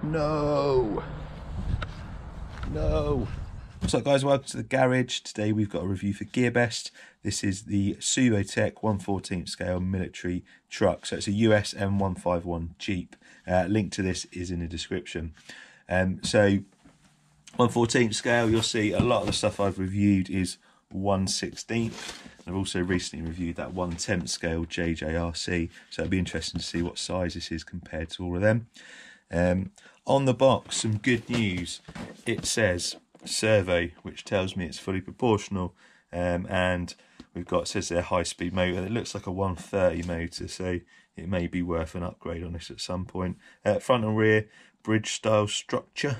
No. What's up guys, welcome to the garage. Today we've got a review for GearBest. This is the Subotech 1/14 scale military truck. So it's a US M151 Jeep. Link to this is in the description. So 1/14 scale, you'll see a lot of the stuff I've reviewed is 1/16. I've also recently reviewed that 1/10 scale JJRC. So it'll be interesting to see what size this is compared to all of them. On the box, some good news. It says servo, which tells me it's fully proportional, and we've got, it says there, high-speed motor. It looks like a 130 motor, so it may be worth an upgrade on this at some point. Front and rear bridge-style structure,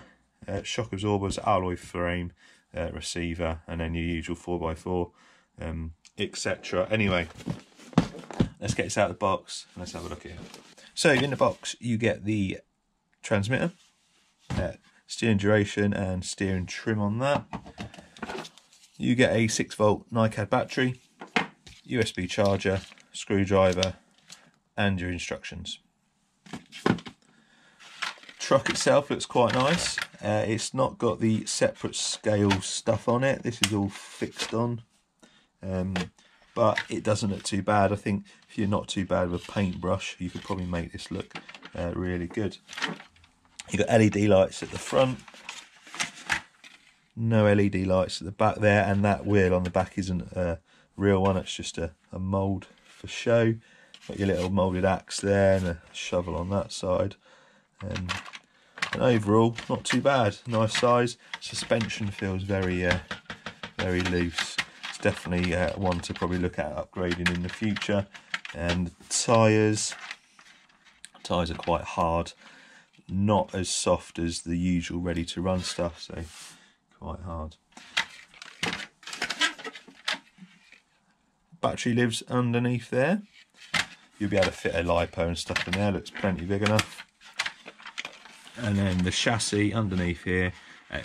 shock absorbers, alloy frame, receiver, and then your usual 4x4, etc. Anyway, let's get this out of the box and let's have a look at it. So in the box, you get the transmitter, steering duration and steering trim on that. You get a 6-volt NiCad battery, USB charger, screwdriver, and your instructions. Truck itself looks quite nice. It's not got the separate scale stuff on it. This is all fixed on, but it doesn't look too bad. I think if you're not too bad with a paintbrush, you could probably make this look really good. You've got LED lights at the front, no LED lights at the back there, and that wheel on the back isn't a real one, it's just a mould for show. Got your little moulded axe there and a shovel on that side. And overall, not too bad, nice size. Suspension feels very loose. It's definitely one to probably look at upgrading in the future. And tyres are quite hard. Not as soft as the usual ready to run stuff, so quite hard. Battery lives underneath there. You'll be able to fit a lipo and stuff in there, looks plenty big enough. And then the chassis underneath here.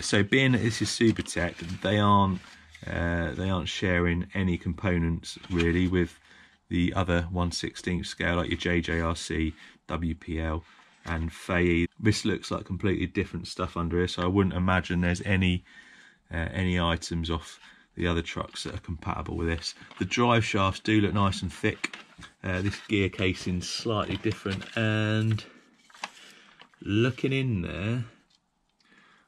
So being that this is Subotech, they aren't sharing any components really with the other 1/16 scale like your JJRC, WPL and Fayee. This looks like completely different stuff under here, so I wouldn't imagine there's any items off the other trucks that are compatible with this. The drive shafts do look nice and thick. This gear casing's slightly different, and looking in there,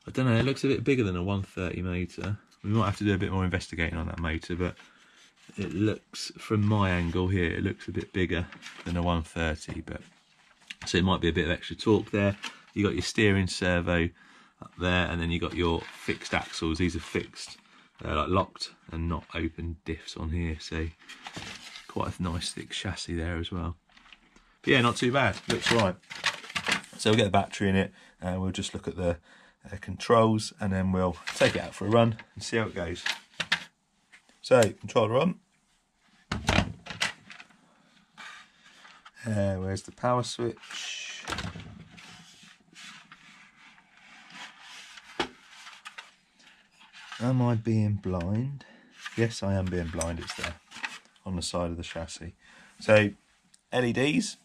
I don't know, it looks a bit bigger than a 130 motor. We might have to do a bit more investigating on that motor, but it looks, from my angle here, it looks a bit bigger than a 130, but so it might be a bit of extra torque there. You got your steering servo up there, and then you got your fixed axles. These are fixed, they're like locked and not open diffs on here, so quite a nice thick chassis there as well. But yeah, not too bad, looks right. So we'll get the battery in it, and we'll just look at the controls, and then we'll take it out for a run and see how it goes. So, controller on. Where's the power switch? Am I being blind? Yes, I am being blind. It's there on the side of the chassis. So, LEDs.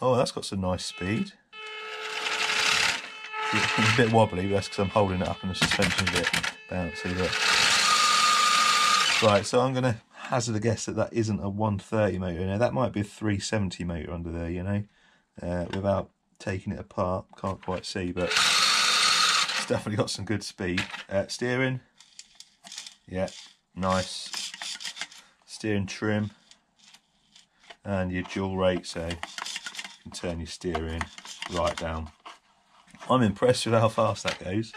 Oh, that's got some nice speed. It's a bit wobbly, but that's because I'm holding it up and the suspension's a bit bouncy. But right, so I'm going to hazard a guess that that isn't a 130 motor. Now that might be a 370 motor under there, you know, without taking it apart. Can't quite see, but it's definitely got some good speed. Steering, yeah, nice. Steering trim, and your dual rate, so you can turn your steering right down. I'm impressed with how fast that goes.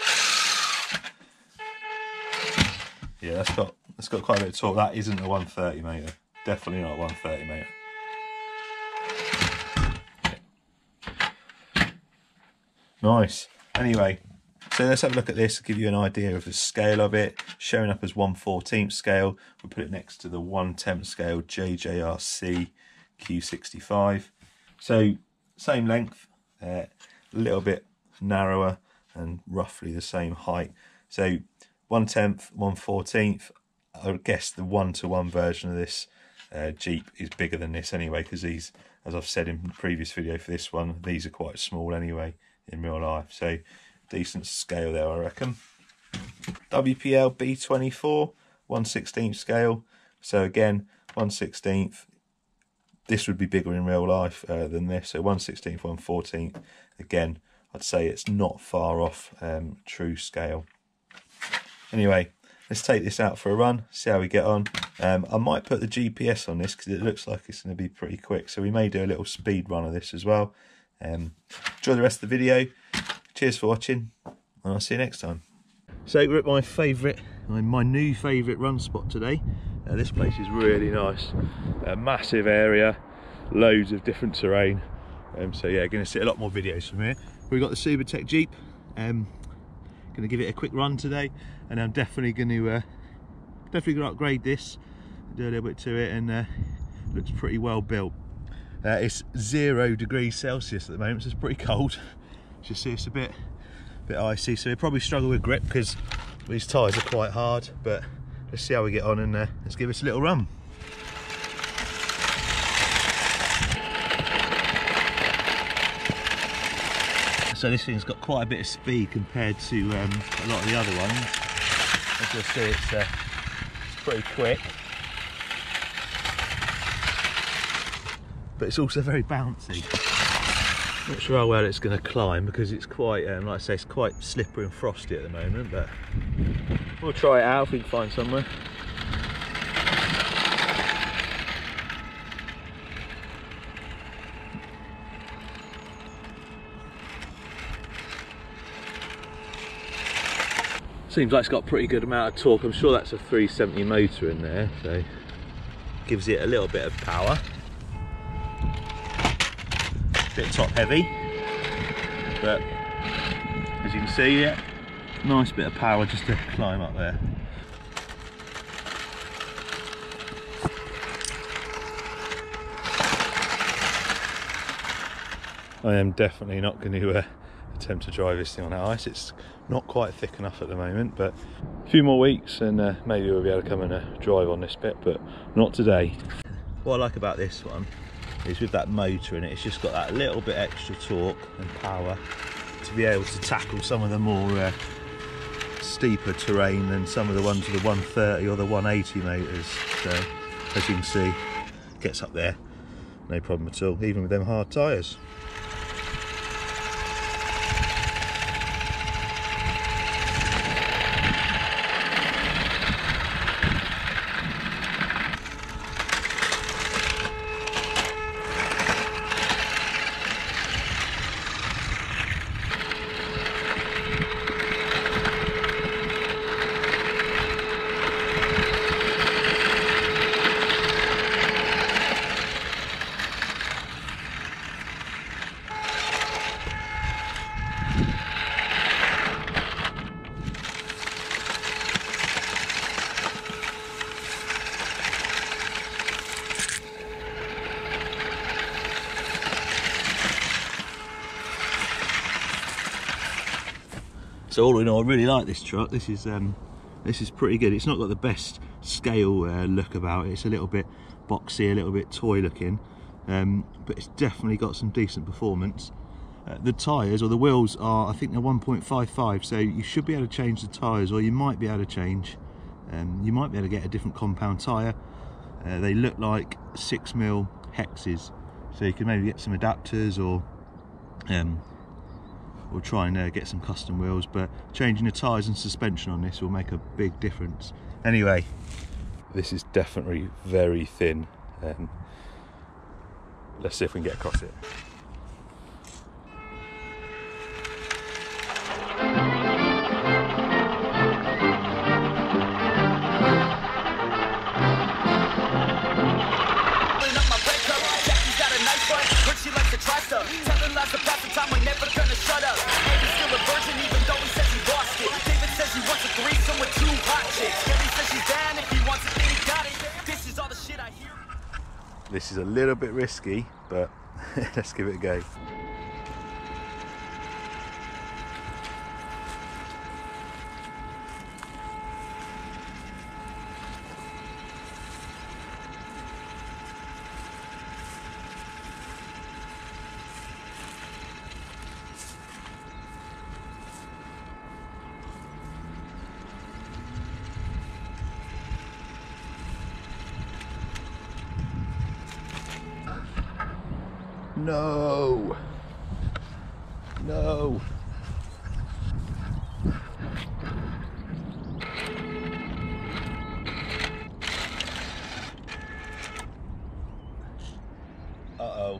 Yeah, that's got quite a bit of torque. That isn't a 130 motor. Definitely not a 130 motor. Yeah. Nice. Anyway, so let's have a look at this to give you an idea of the scale of it. Showing up as 1/14 scale. We'll put it next to the 1/10 scale JJRC Q65. So same length, a little bit narrower and roughly the same height. So 1/10, 1/14. I would guess the 1-to-1 version of this Jeep is bigger than this anyway, because these, as I've said in the previous video for this one, these are quite small anyway in real life. So decent scale there, I reckon. WPL B24 1/16 scale. So again, 1/16. This would be bigger in real life than this. So 1/16, 1/14. Again, I'd say it's not far off true scale. Anyway, let's take this out for a run, see how we get on. I might put the GPS on this because it looks like it's going to be pretty quick. So we may do a little speed run of this as well. Enjoy the rest of the video. Cheers for watching, and I'll see you next time. So we're at my new favourite run spot today. This place is really nice. A massive area, loads of different terrain. So yeah, going to see a lot more videos from here. We've got the Subotech Jeep. Going to give it a quick run today, and I'm definitely going to upgrade this, do a little bit to it, and looks pretty well built. It's 0 degrees Celsius at the moment, so it's pretty cold. As you see, it's a bit icy, so we probably struggle with grip because these tyres are quite hard. But let's see how we get on, and let's give this a little run. So this thing's got quite a bit of speed compared to a lot of the other ones. As you'll see, it's pretty quick, but it's also very bouncy. Not sure how well it's going to climb because it's quite, like I say, it's quite slippery and frosty at the moment, but we'll try it out if we can find somewhere. Seems like it's got a pretty good amount of torque. I'm sure that's a 370 motor in there, so gives it a little bit of power. Bit top heavy, but as you can see, yeah, nice bit of power just to climb up there. I am definitely not going to attempt to drive this thing on that ice. It's not quite thick enough at the moment, but a few more weeks and maybe we'll be able to come and drive on this bit, but not today. What I like about this one is with that motor in it, it's just got that little bit extra torque and power to be able to tackle some of the more steeper terrain than some of the ones with the 130 or the 180 motors. So as you can see, gets up there no problem at all, even with them hard tyres. So all in all, I really like this truck. This is pretty good. It's not got the best scale look about it. It's a little bit boxy, a little bit toy looking, but it's definitely got some decent performance. The tyres or the wheels are, I think they're 1.55, so you should be able to change the tyres, or you might be able to change. You might be able to get a different compound tyre. They look like 6mm hexes, so you can maybe get some adapters or try and get some custom wheels, but changing the tyres and suspension on this will make a big difference. Anyway, this is definitely very thin. Let's see if we can get across it. This is a little bit risky, but let's give it a go. no! No! Uh-oh.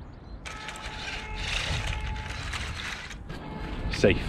Safe.